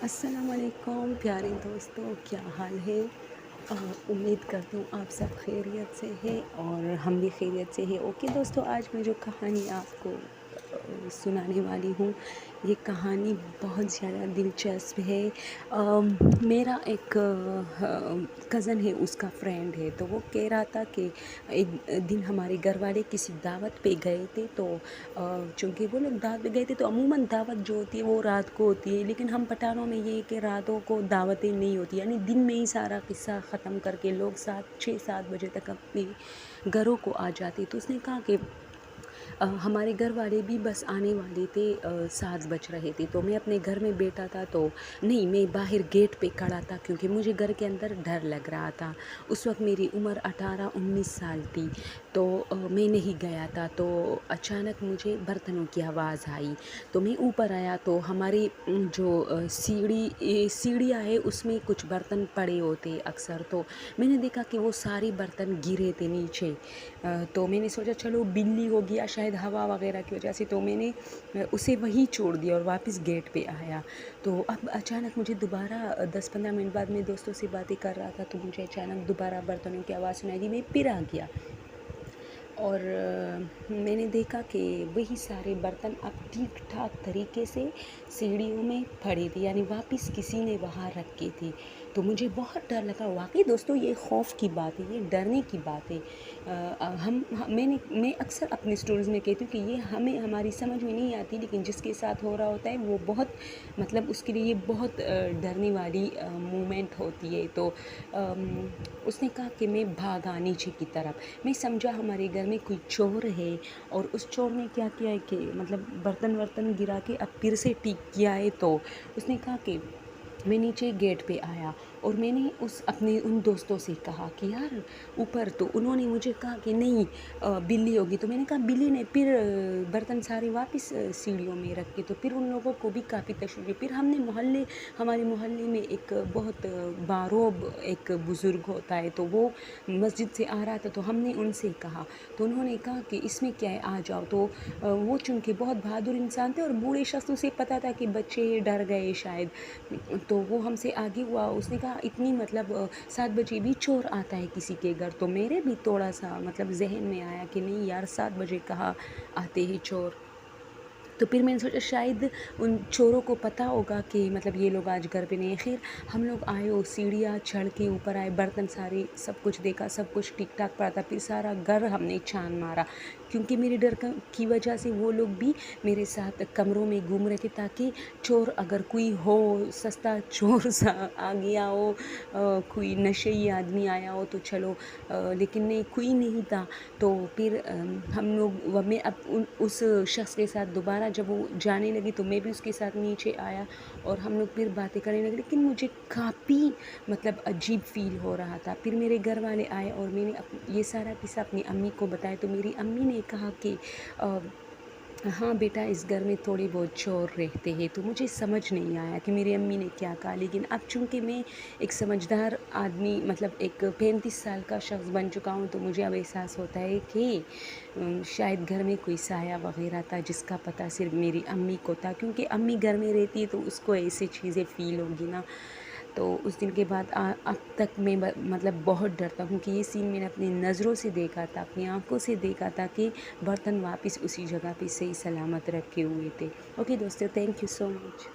अस्सलाम वालेकुम प्यारे दोस्तों, क्या हाल है। उम्मीद करती हूँ आप सब खैरियत से हैं और हम भी खैरियत से हैं। ओके दोस्तों, आज मैं जो कहानी आपको सुनाने वाली हूँ, ये कहानी बहुत ज़्यादा दिलचस्प है। मेरा एक कज़न है, उसका फ्रेंड है, तो वो कह रहा था कि एक दिन हमारे घर वाले किसी दावत पे गए थे। तो चूँकि वो लोग दावत पे गए थे, तो अमूमन दावत जो होती है वो रात को होती है, लेकिन हम पठानों में ये है कि रातों को दावतें नहीं होती, यानी दिन में ही सारा किस्सा ख़त्म करके लोग 6-7 बजे तक अपने घरों को आ जाते। तो उसने कहा कि हमारे घर वाले भी बस आने वाले थे, 7 बज रहे थे। तो मैं अपने घर में बैठा था, तो नहीं, मैं बाहर गेट पे खड़ा था क्योंकि मुझे घर के अंदर डर लग रहा था। उस वक्त मेरी उम्र 18-19 साल थी। तो मैं नहीं गया था। तो अचानक मुझे बर्तनों की आवाज़ आई, तो मैं ऊपर आया। तो हमारी जो सीढ़ियाँ है, उसमें कुछ बर्तन पड़े होते अक्सर। तो मैंने देखा कि वो सारे बर्तन गिरे थे नीचे। तो मैंने सोचा चलो बिल्ली होगी या शायद हवा वगैरह की वजह से, तो मैंने उसे वहीं छोड़ दिया और वापस गेट पे आया। तो अब अचानक मुझे दोबारा 10-15 मिनट बाद मैं दोस्तों से बातें कर रहा था, तो मुझे अचानक दोबारा बर्तनों की आवाज़ सुनाई दी। मैं फिर आ गया और मैंने देखा कि वही सारे बर्तन अब ठीक ठाक तरीके से सीढ़ियों में पड़े थे, यानी वापस किसी ने वहाँ रखे थे। तो मुझे बहुत डर लगा। वाकई दोस्तों, ये खौफ की बात है, ये डरने की बात है। मैं अक्सर अपनी स्टोरीज़ में कहती हूँ कि ये हमारी समझ में नहीं आती, लेकिन जिसके साथ हो रहा होता है वो बहुत मतलब उसके लिए ये बहुत डरने वाली मोमेंट होती है। तो उसने कहा कि मैं भागा नीचे की तरफ। मैं समझा हमारे घर में कोई चोर है, और उस चोर ने क्या किया है कि मतलब बर्तन वर्तन गिरा के अब फिर से ठीक किया है। तो उसने कहा कि मैं नीचे गेट पे आया और मैंने अपने उन दोस्तों से कहा कि यार ऊपर। तो उन्होंने मुझे कहा कि नहीं, बिल्ली होगी। तो मैंने कहा बिल्ली ने फिर बर्तन सारे वापस सीढ़ियों में रख के। तो फिर उन लोगों को भी काफ़ी तशवीश हुई। फिर हमारे मोहल्ले में एक बहुत बारोब एक बुज़ुर्ग होता है, तो वो मस्जिद से आ रहा था। तो हमने उनसे कहा, तो उन्होंने कहा कि इसमें क्या है, आ जाओ। तो वो चूँकि बहुत बहादुर इंसान थे और बूढ़े शख्स, उसे पता था कि बच्चे डर गए शायद, तो वो हमसे आगे हुआ। उसने कहा इतनी मतलब 7 बजे भी चोर आता है किसी के घर। तो मेरे भी थोड़ा सा मतलब जहन में आया कि नहीं यार, 7 बजे कहाँ आते हैं चोर। तो फिर मैंने सोचा शायद उन चोरों को पता होगा कि मतलब ये लोग आज घर पे नहीं है। खैर, हम लोग आए और सीढ़ियाँ चढ़ के ऊपर आए, बर्तन सारे सब कुछ देखा, सब कुछ ठीक ठाक पड़ा था। फिर सारा घर हमने छान मारा, क्योंकि मेरे डर की वजह से वो लोग भी मेरे साथ कमरों में घूम रहे थे, ताकि चोर अगर कोई हो, सस्ता चोर सा आ गया हो, कोई नशेई आदमी आया हो तो चलो, लेकिन नहीं, कोई नहीं था। तो फिर हम लोग मैं अब उस शख्स के साथ दोबारा जब वो जाने लगी, तो मैं भी उसके साथ नीचे आया और हम लोग फिर बातें करने लगे। लेकिन मुझे काफ़ी मतलब अजीब फ़ील हो रहा था। फिर मेरे घर वाले आए और मैंने ये सारा किस्सा अपनी अम्मी को बताया। तो मेरी अम्मी ने कहा कि हाँ बेटा, इस घर में थोड़े बहुत चोर रहते हैं। तो मुझे समझ नहीं आया कि मेरी अम्मी ने क्या कहा, लेकिन अब चूँकि मैं एक समझदार आदमी, मतलब एक 35 साल का शख्स बन चुका हूँ, तो मुझे अब एहसास होता है कि शायद घर में कोई साया वगैरह था, जिसका पता सिर्फ मेरी अम्मी को था, क्योंकि अम्मी घर में रहती है तो उसको ऐसी चीज़ें फ़ील होगी ना। तो उस दिन के बाद अब तक मैं मतलब बहुत डरता हूँ कि ये सीन मैंने अपनी नज़रों से देखा था, अपनी आँखों से देखा था कि बर्तन वापस उसी जगह पे सही सलामत रखे हुए थे। ओके दोस्तों, थैंक यू सो मच।